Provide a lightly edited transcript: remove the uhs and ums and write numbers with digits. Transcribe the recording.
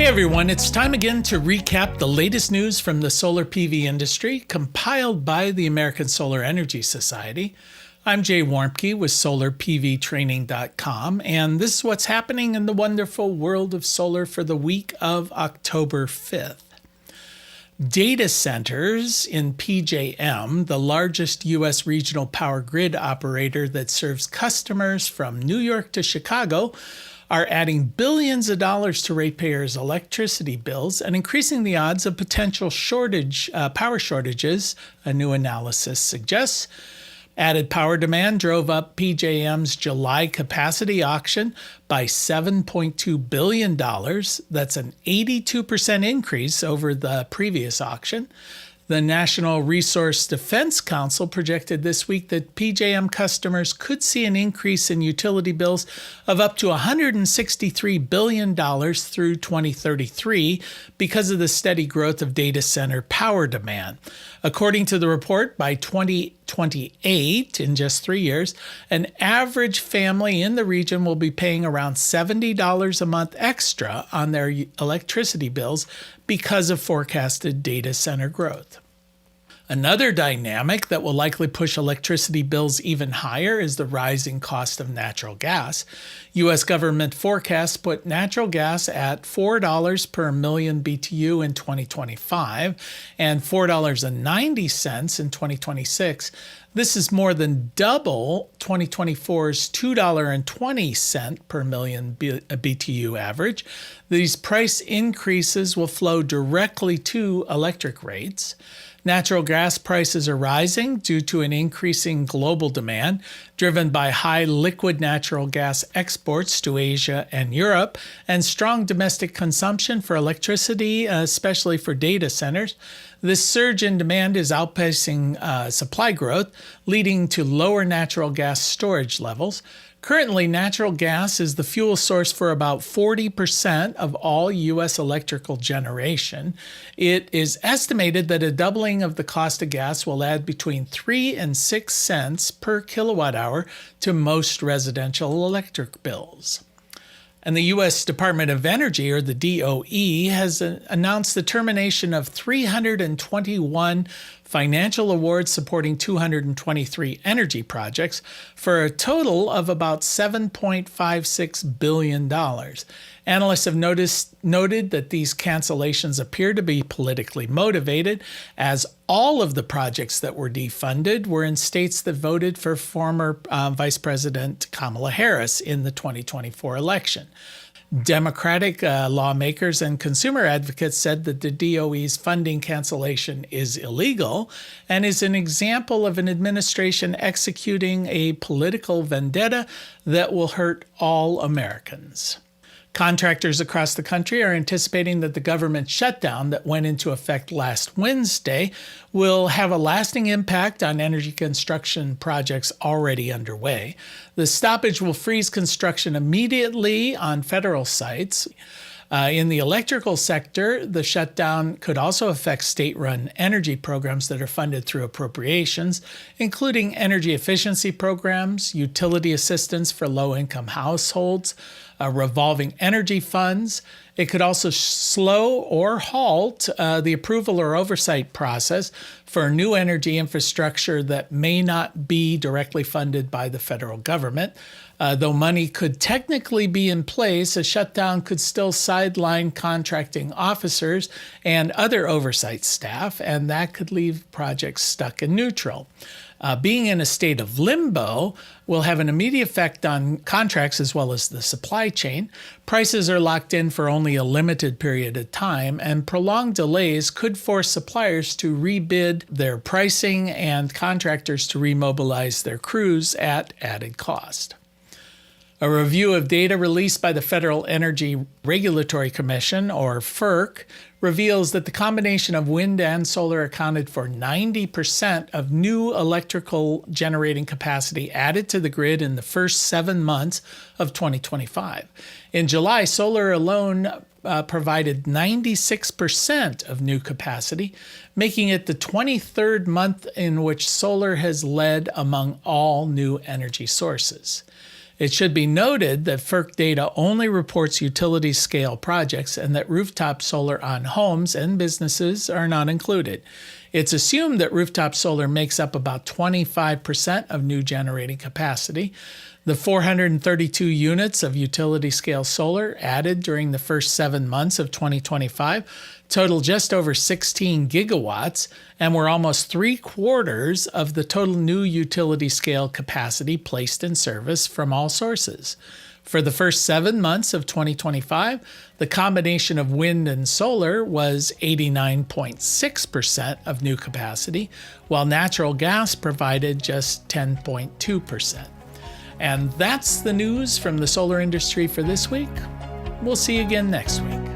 Hey everyone, it's time again to recap the latest news from the solar PV industry compiled by the American Solar Energy Society. I'm Jay Warmke with SolarPVTraining.com, and this is what's happening in the wonderful world of solar for the week of October 5th. Data centers in PJM, the largest U.S. regional power grid operator that serves customers from New York to Chicago, are adding billions of dollars to ratepayers' electricity bills and increasing the odds of potential power shortages, a new analysis suggests. Added power demand drove up PJM's July capacity auction by $7.2 billion. That's an 82% increase over the previous auction. The National Resource Defense Council projected this week that PJM customers could see an increase in utility bills of up to $163 billion through 2033 because of the steady growth of data center power demand. According to the report, by 2028, in just 3 years, an average family in the region will be paying around $70 a month extra on their electricity bills because of forecasted data center growth. Another dynamic that will likely push electricity bills even higher is the rising cost of natural gas. U.S. government forecasts put natural gas at $4 per million BTU in 2025 and $4.90 in 2026. This is more than double 2024's $2.20 per million BTU average. These price increases will flow directly to electric rates. Natural gas prices are rising due to an increasing global demand, driven by high liquid natural gas exports to Asia and Europe, and strong domestic consumption for electricity, especially for data centers. This surge in demand is outpacing supply growth, leading to lower natural gas storage levels. Currently, natural gas is the fuel source for about 40% of all U.S. electrical generation. It is estimated that a doubling of the cost of gas will add between 3 and 6 cents per kilowatt hour to most residential electric bills. And the U.S. Department of Energy, or the DOE, has announced the termination of 321 financial awards supporting 223 energy projects for a total of about $7.56 billion. Analysts have noted that these cancellations appear to be politically motivated, as all of the projects that were defunded were in states that voted for former Vice President Kamala Harris in the 2024 election. Democratic lawmakers and consumer advocates said that the DOE's funding cancellation is illegal and is an example of an administration executing a political vendetta that will hurt all Americans. Contractors across the country are anticipating that the government shutdown that went into effect last Wednesday will have a lasting impact on energy construction projects already underway. The stoppage will freeze construction immediately on federal sites. In the electrical sector, the shutdown could also affect state-run energy programs that are funded through appropriations, including energy efficiency programs, utility assistance for low-income households, revolving energy funds. It could also slow or halt the approval or oversight process for new energy infrastructure that may not be directly funded by the federal government. Though money could technically be in place, a shutdown could still sideline contracting officers and other oversight staff, and that could leave projects stuck in neutral. Being in a state of limbo will have an immediate effect on contracts as well as the supply chain. Prices are locked in for only a limited period of time, and prolonged delays could force suppliers to rebid their pricing and contractors to remobilize their crews at added cost. A review of data released by the Federal Energy Regulatory Commission, or FERC, reveals that the combination of wind and solar accounted for 90% of new electrical generating capacity added to the grid in the first 7 months of 2025. In July, solar alone provided 96% of new capacity, making it the 23rd month in which solar has led among all new energy sources. It should be noted that FERC data only reports utility-scale projects and that rooftop solar on homes and businesses are not included. It's assumed that rooftop solar makes up about 25% of new generating capacity. The 432 units of utility-scale solar added during the first 7 months of 2025 total just over 16 gigawatts and were almost 3/4 of the total new utility-scale capacity placed in service from all sources. For the first 7 months of 2025, the combination of wind and solar was 89.6% of new capacity, while natural gas provided just 10.2%. And that's the news from the solar industry for this week. We'll see you again next week.